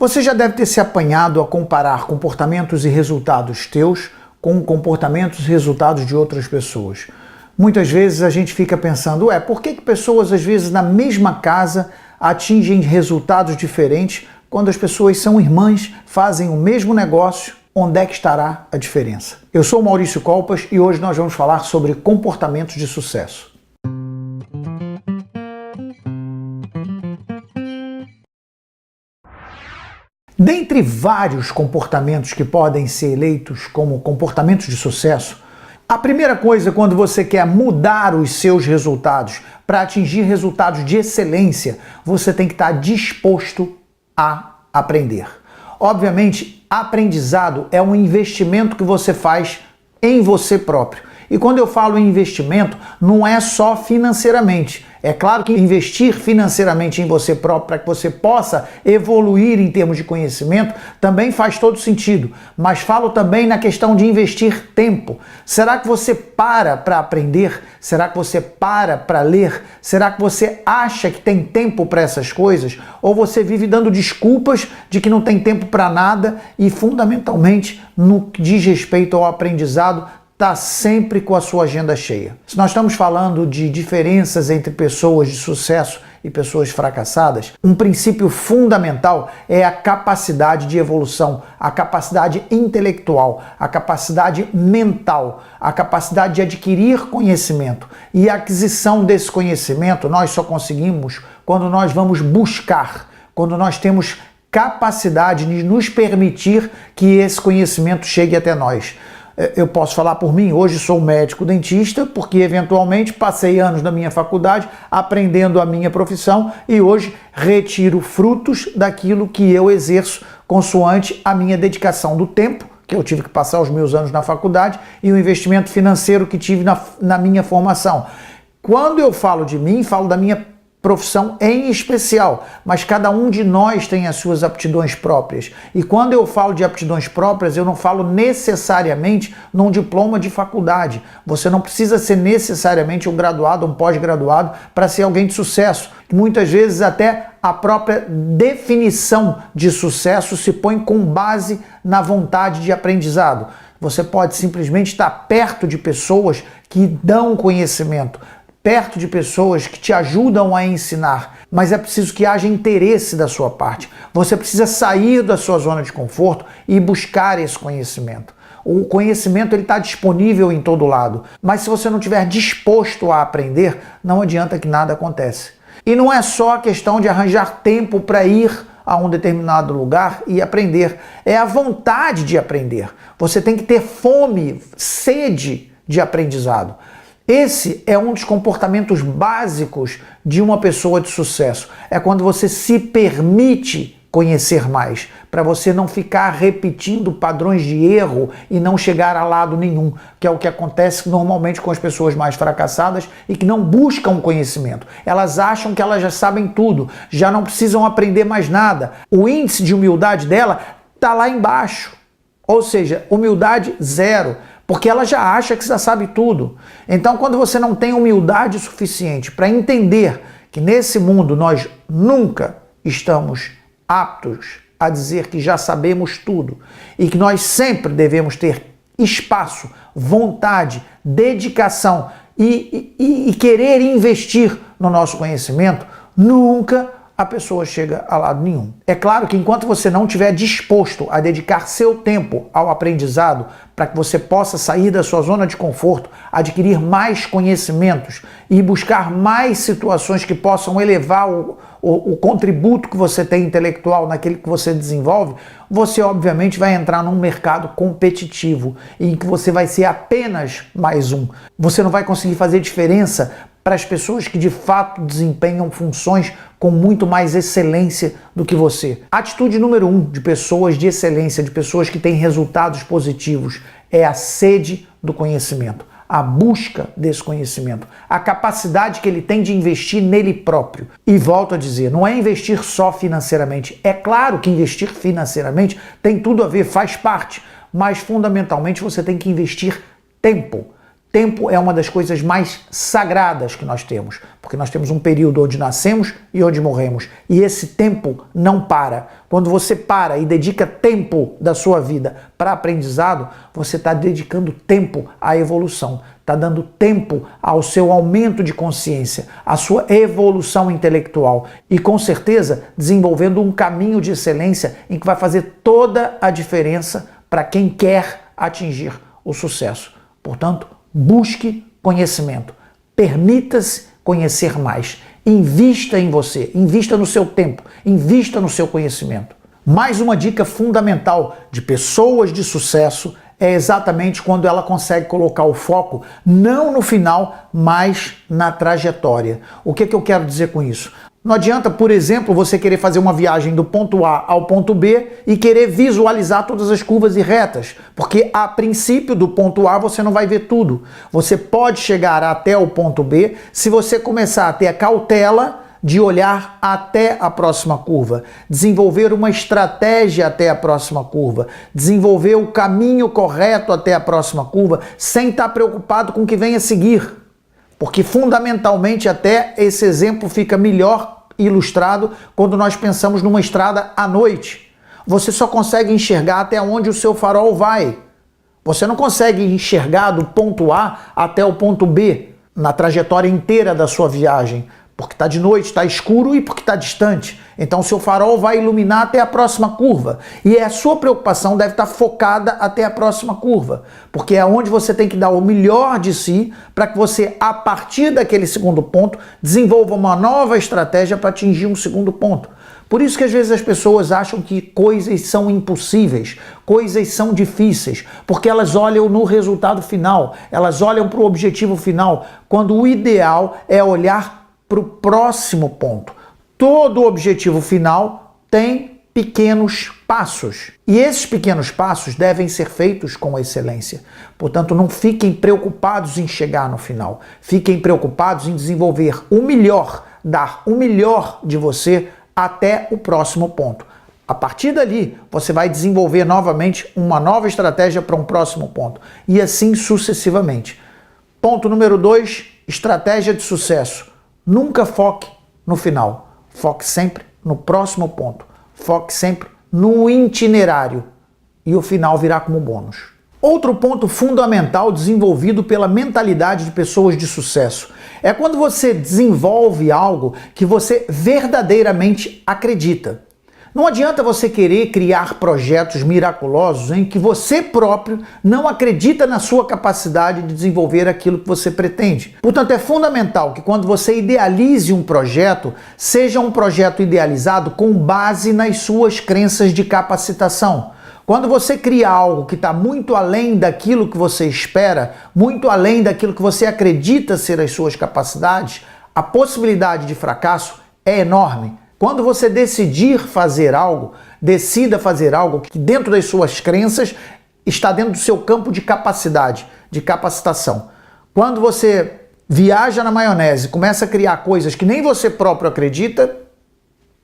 Você já deve ter se apanhado a comparar comportamentos e resultados teus com comportamentos e resultados de outras pessoas. Muitas vezes a gente fica pensando, por que pessoas às vezes na mesma casa atingem resultados diferentes quando as pessoas são irmãs, fazem o mesmo negócio? Onde é que estará a diferença? Eu sou o Maurício Colpas e hoje nós vamos falar sobre comportamentos de sucesso. Dentre vários comportamentos que podem ser eleitos como comportamentos de sucesso, a primeira coisa quando você quer mudar os seus resultados para atingir resultados de excelência, você tem que estar disposto a aprender. Obviamente, aprendizado é um investimento que você faz em você próprio. E quando eu falo em investimento, não é só financeiramente. É claro que investir financeiramente em você próprio para que você possa evoluir em termos de conhecimento também faz todo sentido. Mas falo também na questão de investir tempo. Será que você para aprender? Será que você para ler? Será que você acha que tem tempo para essas coisas? Ou você vive dando desculpas de que não tem tempo para nada e, fundamentalmente, no que diz respeito ao aprendizado, está sempre com a sua agenda cheia. Se nós estamos falando de diferenças entre pessoas de sucesso e pessoas fracassadas, um princípio fundamental é a capacidade de evolução, a capacidade intelectual, a capacidade mental, a capacidade de adquirir conhecimento. E a aquisição desse conhecimento nós só conseguimos quando nós vamos buscar, quando nós temos capacidade de nos permitir que esse conhecimento chegue até nós. Eu posso falar por mim, hoje sou médico dentista, porque eventualmente passei anos na minha faculdade aprendendo a minha profissão e hoje retiro frutos daquilo que eu exerço consoante a minha dedicação do tempo, que eu tive que passar os meus anos na faculdade, e o investimento financeiro que tive na minha formação. Quando eu falo de mim, falo da minha profissão em especial, mas cada um de nós tem as suas aptidões próprias. E quando eu falo de aptidões próprias, eu não falo necessariamente num diploma de faculdade. Você não precisa ser necessariamente um graduado, um pós-graduado para ser alguém de sucesso. Muitas vezes até a própria definição de sucesso se põe com base na vontade de aprendizado. Você pode simplesmente estar perto de pessoas que dão conhecimento, perto de pessoas que te ajudam a ensinar, mas é preciso que haja interesse da sua parte. Você precisa sair da sua zona de conforto e buscar esse conhecimento. O conhecimento está disponível em todo lado, mas se você não estiver disposto a aprender, não adianta que nada acontece. E não é só a questão de arranjar tempo para ir a um determinado lugar e aprender, é a vontade de aprender. Você tem que ter fome, sede de aprendizado. Esse é um dos comportamentos básicos de uma pessoa de sucesso. É quando você se permite conhecer mais, para você não ficar repetindo padrões de erro e não chegar a lado nenhum, que é o que acontece normalmente com as pessoas mais fracassadas e que não buscam conhecimento. Elas acham que elas já sabem tudo, já não precisam aprender mais nada. O índice de humildade dela está lá embaixo, ou seja, humildade zero. Porque ela já acha que já sabe tudo. Então, quando você não tem humildade suficiente para entender que nesse mundo nós nunca estamos aptos a dizer que já sabemos tudo e que nós sempre devemos ter espaço, vontade, dedicação e querer investir no nosso conhecimento, nunca a pessoa chega a lado nenhum. É claro que enquanto você não estiver disposto a dedicar seu tempo ao aprendizado para que você possa sair da sua zona de conforto, adquirir mais conhecimentos e buscar mais situações que possam elevar o contributo que você tem intelectual naquele que você desenvolve, você obviamente vai entrar num mercado competitivo em que você vai ser apenas mais um. Você não vai conseguir fazer diferença para as pessoas que de fato desempenham funções com muito mais excelência do que você. Atitude número 1 de pessoas de excelência, de pessoas que têm resultados positivos, é a sede do conhecimento, a busca desse conhecimento, a capacidade que ele tem de investir nele próprio. E volto a dizer, não é investir só financeiramente. É claro que investir financeiramente tem tudo a ver, faz parte, mas fundamentalmente você tem que investir tempo. Tempo é uma das coisas mais sagradas que nós temos, porque nós temos um período onde nascemos e onde morremos, e esse tempo não para. Quando você para e dedica tempo da sua vida para aprendizado, você está dedicando tempo à evolução, está dando tempo ao seu aumento de consciência, à sua evolução intelectual e, com certeza, desenvolvendo um caminho de excelência em que vai fazer toda a diferença para quem quer atingir o sucesso. Portanto, busque conhecimento, permita-se conhecer mais, invista em você, invista no seu tempo, invista no seu conhecimento. Mais uma dica fundamental de pessoas de sucesso é exatamente quando ela consegue colocar o foco não no final, mas na trajetória. O que eu quero dizer com isso? Não adianta, por exemplo, você querer fazer uma viagem do ponto A ao ponto B e querer visualizar todas as curvas e retas, porque a princípio do ponto A você não vai ver tudo. Você pode chegar até o ponto B se você começar a ter a cautela de olhar até a próxima curva, desenvolver uma estratégia até a próxima curva, desenvolver o caminho correto até a próxima curva, sem estar preocupado com o que vem a seguir. Porque fundamentalmente até esse exemplo fica melhor ilustrado quando nós pensamos numa estrada à noite. Você só consegue enxergar até onde o seu farol vai. Você não consegue enxergar do ponto A até o ponto B na trajetória inteira da sua viagem, porque está de noite, está escuro e porque está distante. Então o seu farol vai iluminar até a próxima curva. E a sua preocupação deve estar focada até a próxima curva, porque é onde você tem que dar o melhor de si para que você, a partir daquele segundo ponto, desenvolva uma nova estratégia para atingir um segundo ponto. Por isso que às vezes as pessoas acham que coisas são impossíveis, coisas são difíceis, porque elas olham no resultado final, elas olham para o objetivo final, quando o ideal é olhar para o próximo ponto. Todo objetivo final tem pequenos passos. E esses pequenos passos devem ser feitos com excelência. Portanto, não fiquem preocupados em chegar no final. Fiquem preocupados em desenvolver o melhor, dar o melhor de você até o próximo ponto. A partir dali, você vai desenvolver novamente uma nova estratégia para um próximo ponto. E assim sucessivamente. Ponto número 2, estratégia de sucesso. Nunca foque no final. Foque sempre no próximo ponto. Foque sempre no itinerário. E o final virá como bônus. Outro ponto fundamental desenvolvido pela mentalidade de pessoas de sucesso é quando você desenvolve algo que você verdadeiramente acredita. Não adianta você querer criar projetos miraculosos em que você próprio não acredita na sua capacidade de desenvolver aquilo que você pretende. Portanto, é fundamental que quando você idealize um projeto, seja um projeto idealizado com base nas suas crenças de capacitação. Quando você cria algo que está muito além daquilo que você espera, muito além daquilo que você acredita ser as suas capacidades, a possibilidade de fracasso é enorme. Quando você decidir fazer algo, decida fazer algo que dentro das suas crenças está dentro do seu campo de capacidade, de capacitação. Quando você viaja na maionese, começa a criar coisas que nem você próprio acredita,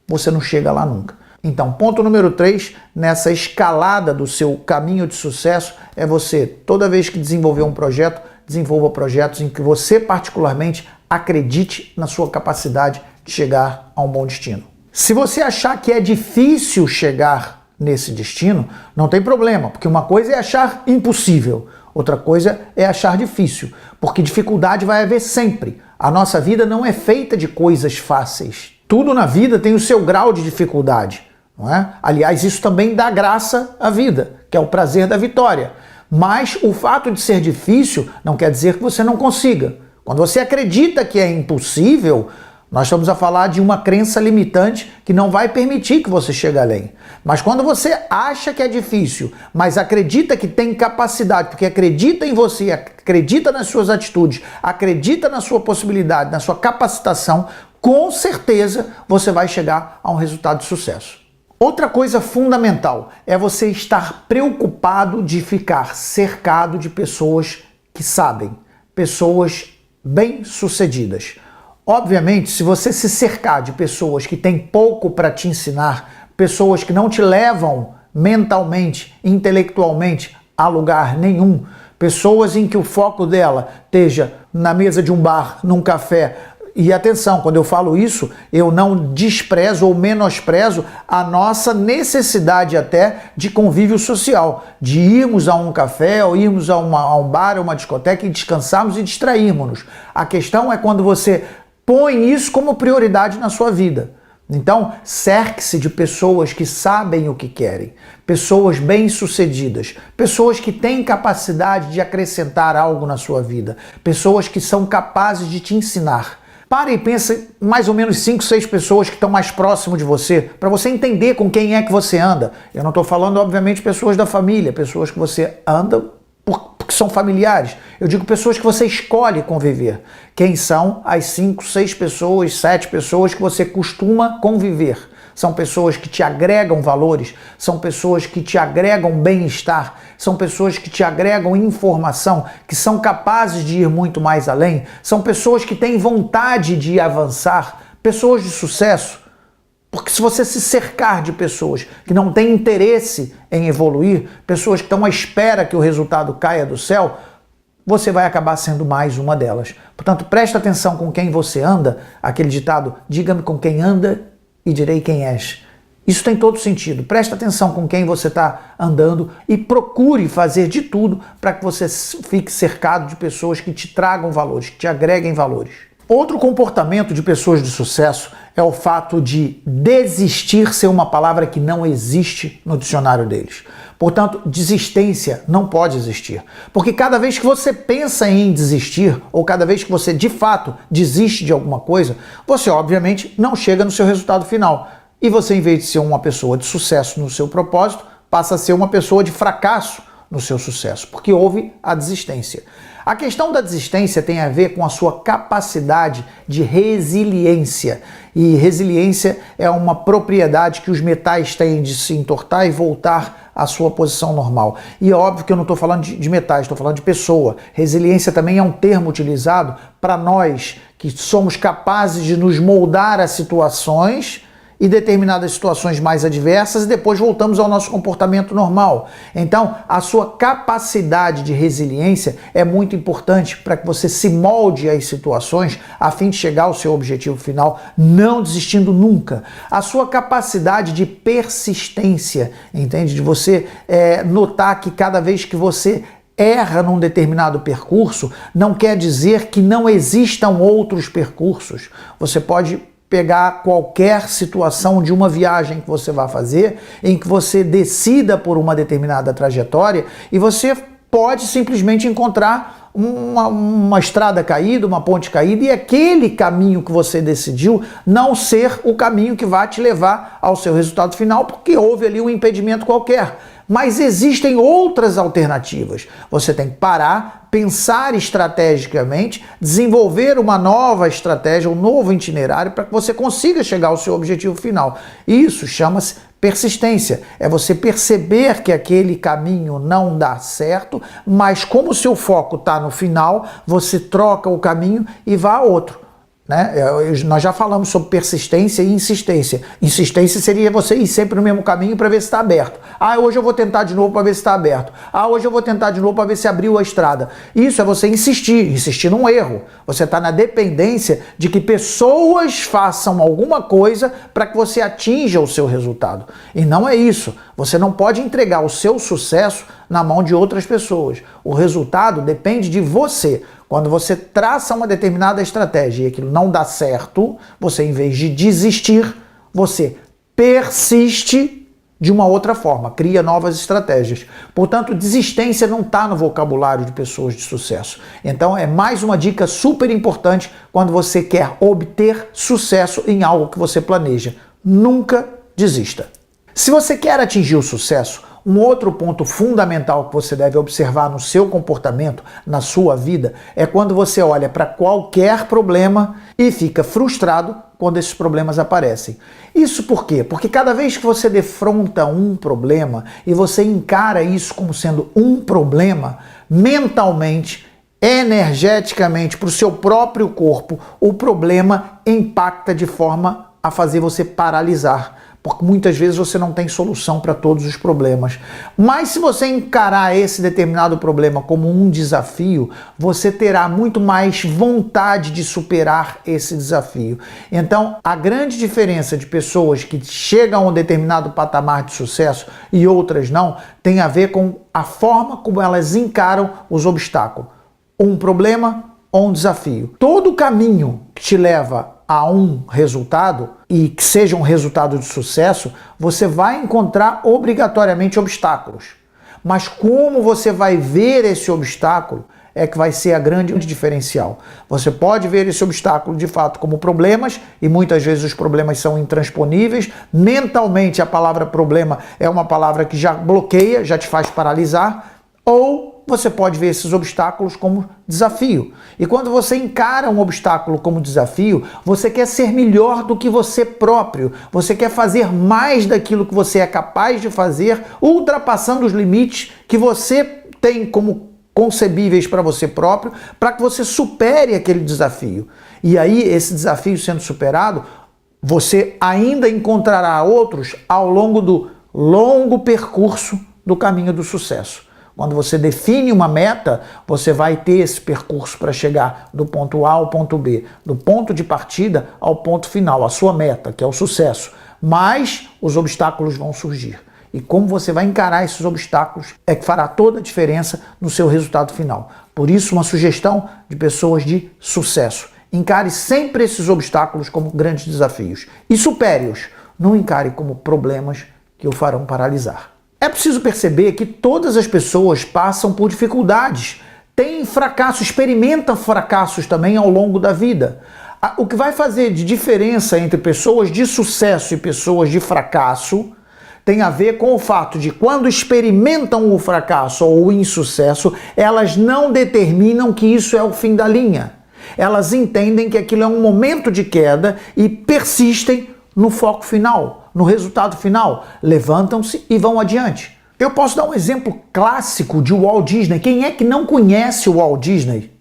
você não chega lá nunca. Então, ponto número 3, nessa escalada do seu caminho de sucesso, é você, toda vez que desenvolver um projeto, desenvolva projetos em que você particularmente acredite na sua capacidade de chegar a um bom destino. Se você achar que é difícil chegar nesse destino, não tem problema, porque uma coisa é achar impossível, outra coisa é achar difícil, porque dificuldade vai haver sempre. A nossa vida não é feita de coisas fáceis. Tudo na vida tem o seu grau de dificuldade, não é? Aliás, isso também dá graça à vida, que é o prazer da vitória. Mas o fato de ser difícil não quer dizer que você não consiga. Quando você acredita que é impossível, nós estamos a falar de uma crença limitante que não vai permitir que você chegue além. Mas quando você acha que é difícil, mas acredita que tem capacidade, porque acredita em você, acredita nas suas atitudes, acredita na sua possibilidade, na sua capacitação, com certeza você vai chegar a um resultado de sucesso. Outra coisa fundamental é você estar preocupado de ficar cercado de pessoas que sabem, pessoas bem-sucedidas. Obviamente, se você se cercar de pessoas que têm pouco para te ensinar, pessoas que não te levam mentalmente, intelectualmente a lugar nenhum, pessoas em que o foco dela esteja na mesa de um bar, num café. E atenção, quando eu falo isso, eu não desprezo ou menosprezo a nossa necessidade até de convívio social, de irmos a um café ou irmos a um bar ou uma discoteca e descansarmos e distrairmos-nos. A questão é quando você põe isso como prioridade na sua vida. Então, cerque-se de pessoas que sabem o que querem, pessoas bem-sucedidas, pessoas que têm capacidade de acrescentar algo na sua vida, pessoas que são capazes de te ensinar. Pare e pense mais ou menos 5, 6 pessoas que estão mais próximo de você, para você entender com quem é que você anda. Eu não estou falando, obviamente, pessoas da família, pessoas que você anda porque são familiares. Eu digo pessoas que você escolhe conviver. Quem são as 5, 6 pessoas, 7 pessoas que você costuma conviver? São pessoas que te agregam valores, são pessoas que te agregam bem-estar, são pessoas que te agregam informação, que são capazes de ir muito mais além, são pessoas que têm vontade de avançar, pessoas de sucesso. Porque se você se cercar de pessoas que não têm interesse em evoluir, pessoas que estão à espera que o resultado caia do céu, você vai acabar sendo mais uma delas. Portanto, presta atenção com quem você anda, aquele ditado, diga-me com quem anda e direi quem és. Isso tem todo sentido. Presta atenção com quem você está andando e procure fazer de tudo para que você fique cercado de pessoas que te tragam valores, que te agreguem valores. Outro comportamento de pessoas de sucesso é o fato de desistir ser uma palavra que não existe no dicionário deles. Portanto, desistência não pode existir. Porque cada vez que você pensa em desistir, ou cada vez que você de fato desiste de alguma coisa, você obviamente não chega no seu resultado final. E você, em vez de ser uma pessoa de sucesso no seu propósito, passa a ser uma pessoa de fracasso no seu sucesso, porque houve a desistência. A questão da desistência tem a ver com a sua capacidade de resiliência. E resiliência é uma propriedade que os metais têm de se entortar e voltar à sua posição normal. E é óbvio que eu não estou falando de metais, estou falando de pessoa. Resiliência também é um termo utilizado para nós que somos capazes de nos moldar a situações e determinadas situações mais adversas e depois voltamos ao nosso comportamento normal. Então, a sua capacidade de resiliência é muito importante para que você se molde às situações a fim de chegar ao seu objetivo final, não desistindo nunca. A sua capacidade de persistência, entende? De você notar que cada vez que você erra num determinado percurso, não quer dizer que não existam outros percursos. Você pode pegar qualquer situação de uma viagem que você vai fazer, em que você decida por uma determinada trajetória e você pode simplesmente encontrar uma estrada caída, uma ponte caída e aquele caminho que você decidiu não ser o caminho que vai te levar ao seu resultado final, porque houve ali um impedimento qualquer. Mas existem outras alternativas. Você tem que parar, pensar estrategicamente, desenvolver uma nova estratégia, um novo itinerário para que você consiga chegar ao seu objetivo final. Isso chama-se persistência. É você perceber que aquele caminho não dá certo, mas como o seu foco está no final, você troca o caminho e vai a outro. Né? Nós já falamos sobre persistência e insistência. Insistência seria você ir sempre no mesmo caminho para ver se está aberto. Hoje eu vou tentar de novo para ver se está aberto. Hoje eu vou tentar de novo para ver se abriu a estrada. Isso é você insistir num erro. Você está na dependência de que pessoas façam alguma coisa para que você atinja o seu resultado. E não é isso. Você não pode entregar o seu sucesso na mão de outras pessoas. O resultado depende de você. Quando você traça uma determinada estratégia e aquilo não dá certo, você, em vez de desistir, você persiste de uma outra forma, cria novas estratégias. Portanto, desistência não está no vocabulário de pessoas de sucesso. Então, é mais uma dica super importante quando você quer obter sucesso em algo que você planeja. Nunca desista. Se você quer atingir o sucesso, um outro ponto fundamental que você deve observar no seu comportamento, na sua vida, é quando você olha para qualquer problema e fica frustrado quando esses problemas aparecem. Isso por quê? Porque cada vez que você defronta um problema e você encara isso como sendo um problema, mentalmente, energeticamente, para o seu próprio corpo, o problema impacta de forma a fazer você paralisar. porque muitas vezes você não tem solução para todos os problemas. Mas se você encarar esse determinado problema como um desafio, você terá muito mais vontade de superar esse desafio. Então, a grande diferença de pessoas que chegam a um determinado patamar de sucesso e outras não, tem a ver com a forma como elas encaram os obstáculos. Um problema ou um desafio. Todo caminho que te leva a um resultado, e que seja um resultado de sucesso, você vai encontrar obrigatoriamente obstáculos. Mas como você vai ver esse obstáculo é que vai ser a grande diferencial. Você pode ver esse obstáculo de fato como problemas, e muitas vezes os problemas são intransponíveis. Mentalmente a palavra problema é uma palavra que já bloqueia, já te faz paralisar, ou você pode ver esses obstáculos como desafio. E quando você encara um obstáculo como desafio, você quer ser melhor do que você próprio. Você quer fazer mais daquilo que você é capaz de fazer, ultrapassando os limites que você tem como concebíveis para você próprio, para que você supere aquele desafio. E aí, esse desafio sendo superado, você ainda encontrará outros ao longo do longo percurso do caminho do sucesso. Quando você define uma meta, você vai ter esse percurso para chegar do ponto A ao ponto B, do ponto de partida ao ponto final, a sua meta, que é o sucesso. Mas os obstáculos vão surgir. E como você vai encarar esses obstáculos é que fará toda a diferença no seu resultado final. Por isso, uma sugestão de pessoas de sucesso. Encare sempre esses obstáculos como grandes desafios e supere-os. Não encare como problemas que o farão paralisar. É preciso perceber que todas as pessoas passam por dificuldades, têm fracasso, experimentam fracassos também ao longo da vida. O que vai fazer de diferença entre pessoas de sucesso e pessoas de fracasso tem a ver com o fato de quando experimentam o fracasso ou o insucesso, elas não determinam que isso é o fim da linha. Elas entendem que aquilo é um momento de queda e persistem no foco final, no resultado final, levantam-se e vão adiante. Eu posso dar um exemplo clássico de Walt Disney. Quem é que não conhece o Walt Disney?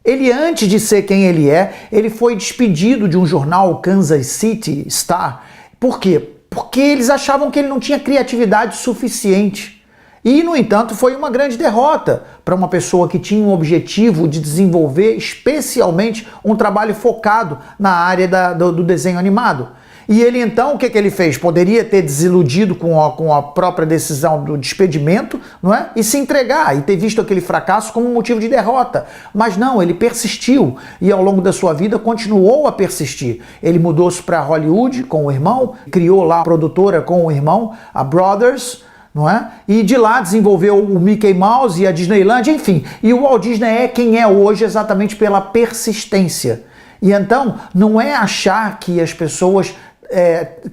Ele, antes de ser quem ele é, ele foi despedido de um jornal, Kansas City Star. Por quê? Porque eles achavam que ele não tinha criatividade suficiente. E, no entanto, foi uma grande derrota para uma pessoa que tinha um objetivo de desenvolver especialmente um trabalho focado na área do desenho animado. E ele então, o que ele fez? Poderia ter desiludido com a própria decisão do despedimento, não é? E se entregar e ter visto aquele fracasso como um motivo de derrota. Mas não, ele persistiu e ao longo da sua vida continuou a persistir. Ele mudou-se para Hollywood com o irmão, criou lá a produtora com o irmão, a Brothers, não é? E de lá desenvolveu o Mickey Mouse e a Disneyland, enfim. E o Walt Disney é quem é hoje exatamente pela persistência. E então, não é achar que as pessoas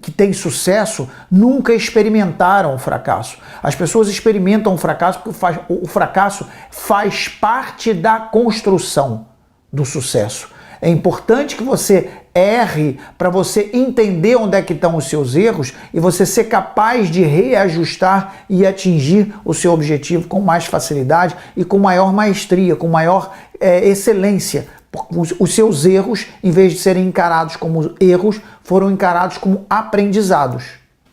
que têm sucesso nunca experimentaram o fracasso. As pessoas experimentam o fracasso porque o fracasso faz parte da construção do sucesso. É importante que você erre para você entender onde é que estão os seus erros e você ser capaz de reajustar e atingir o seu objetivo com mais facilidade e com maior maestria, com maior excelência. Os seus erros, em vez de serem encarados como erros, foram encarados como aprendizados.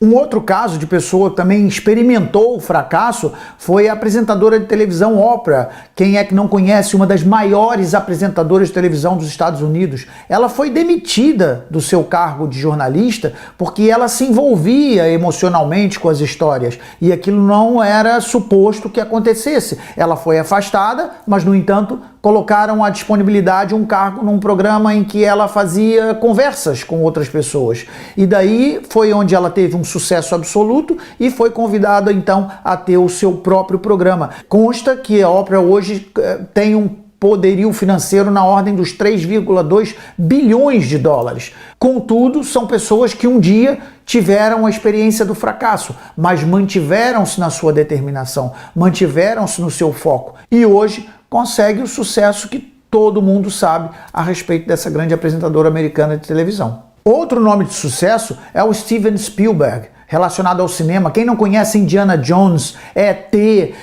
Um outro caso de pessoa que também experimentou o fracasso foi a apresentadora de televisão Oprah. Quem é que não conhece, uma das maiores apresentadoras de televisão dos Estados Unidos? Ela foi demitida do seu cargo de jornalista porque ela se envolvia emocionalmente com as histórias e aquilo não era suposto que acontecesse. Ela foi afastada, mas no entanto colocaram à disponibilidade um cargo num programa em que ela fazia conversas com outras pessoas. E daí foi onde ela teve um sucesso absoluto e foi convidada então a ter o seu próprio programa. Consta que a Oprah hoje tem um poderio financeiro na ordem dos 3,2 bilhões de dólares. Contudo, são pessoas que um dia tiveram a experiência do fracasso, mas mantiveram-se na sua determinação, mantiveram-se no seu foco e hoje consegue o sucesso que todo mundo sabe a respeito dessa grande apresentadora americana de televisão. Outro nome de sucesso é o Steven Spielberg, relacionado ao cinema. Quem não conhece Indiana Jones, E.T.,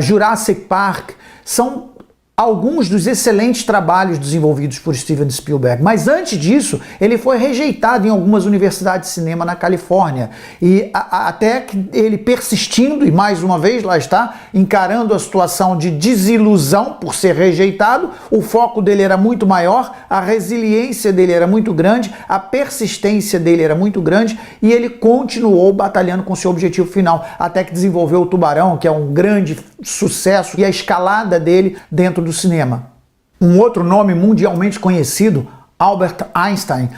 Jurassic Park, são alguns dos excelentes trabalhos desenvolvidos por Steven Spielberg, mas antes disso ele foi rejeitado em algumas universidades de cinema na Califórnia e até que ele persistindo e mais uma vez lá está, encarando a situação de desilusão por ser rejeitado, o foco dele era muito maior, a resiliência dele era muito grande, a persistência dele era muito grande e ele continuou batalhando com seu objetivo final, até que desenvolveu o Tubarão, que é um grande sucesso, e a escalada dele dentro do cinema. Um outro nome mundialmente conhecido, Albert Einstein,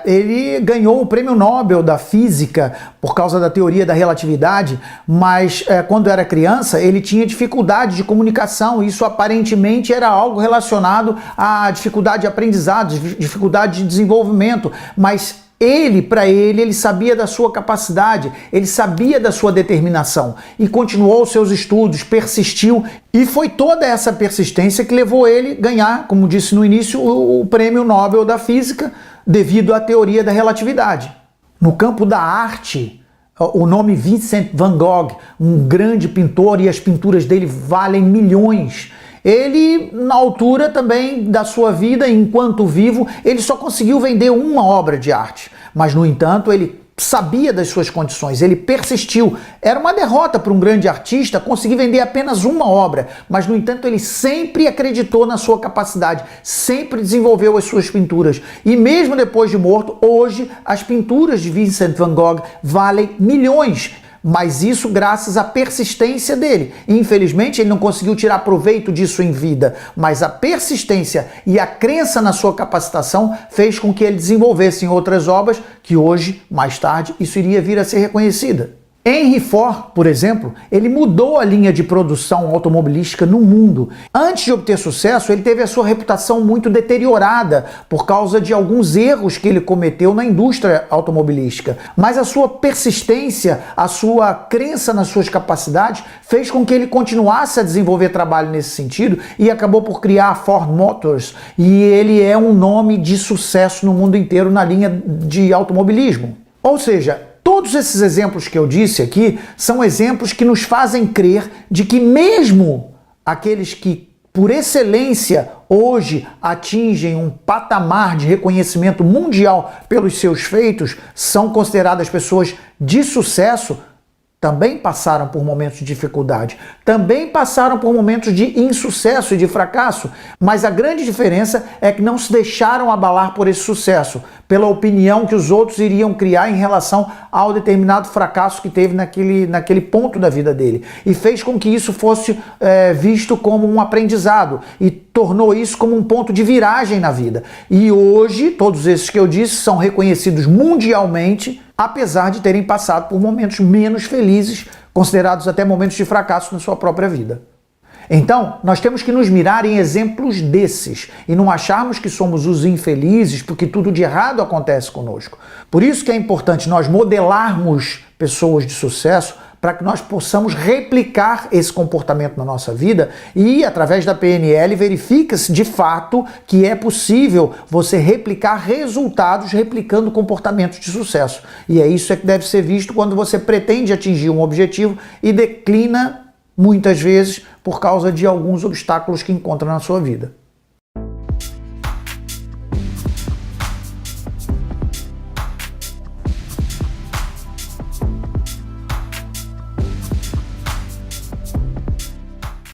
ele ganhou o Prêmio Nobel da Física por causa da teoria da relatividade, mas quando era criança ele tinha dificuldade de comunicação, isso aparentemente era algo relacionado à dificuldade de aprendizado, dificuldade de desenvolvimento, mas ele sabia da sua capacidade, ele sabia da sua determinação e continuou seus estudos, persistiu e foi toda essa persistência que levou ele a ganhar, como disse no início, o Prêmio Nobel da Física devido à teoria da relatividade. No campo da arte, o nome Vincent van Gogh, um grande pintor e as pinturas dele valem milhões. Ele, na altura também da sua vida, enquanto vivo, ele só conseguiu vender uma obra de arte. Mas, no entanto, ele sabia das suas condições, ele persistiu. Era uma derrota para um grande artista conseguir vender apenas uma obra, mas, no entanto, ele sempre acreditou na sua capacidade, sempre desenvolveu as suas pinturas. E mesmo depois de morto, hoje, as pinturas de Vincent van Gogh valem milhões. Mas isso graças à persistência dele. Infelizmente, ele não conseguiu tirar proveito disso em vida, mas a persistência e a crença na sua capacitação fez com que ele desenvolvesse em outras obras que hoje, mais tarde, isso iria vir a ser reconhecida. Henry Ford, por exemplo, ele mudou a linha de produção automobilística no mundo. Antes de obter sucesso, ele teve a sua reputação muito deteriorada por causa de alguns erros que ele cometeu na indústria automobilística. Mas a sua persistência, a sua crença nas suas capacidades fez com que ele continuasse a desenvolver trabalho nesse sentido e acabou por criar a Ford Motors. E ele é um nome de sucesso no mundo inteiro na linha de automobilismo. Ou seja, todos esses exemplos que eu disse aqui são exemplos que nos fazem crer de que mesmo aqueles que, por excelência, hoje atingem um patamar de reconhecimento mundial pelos seus feitos, são consideradas pessoas de sucesso, também passaram por momentos de dificuldade, também passaram por momentos de insucesso e de fracasso, mas a grande diferença é que não se deixaram abalar por esse sucesso, pela opinião que os outros iriam criar em relação ao determinado fracasso que teve naquele ponto da vida dele, e fez com que isso fosse visto como um aprendizado, e tornou isso como um ponto de viragem na vida. E hoje, todos esses que eu disse são reconhecidos mundialmente, apesar de terem passado por momentos menos felizes, considerados até momentos de fracasso na sua própria vida. Então, nós temos que nos mirar em exemplos desses e não acharmos que somos os infelizes porque tudo de errado acontece conosco. Por isso que é importante nós modelarmos pessoas de sucesso para que nós possamos replicar esse comportamento na nossa vida e, através da PNL, verifica-se de fato que é possível você replicar resultados replicando comportamentos de sucesso. E é isso que deve ser visto quando você pretende atingir um objetivo e declina, muitas vezes, por causa de alguns obstáculos que encontra na sua vida.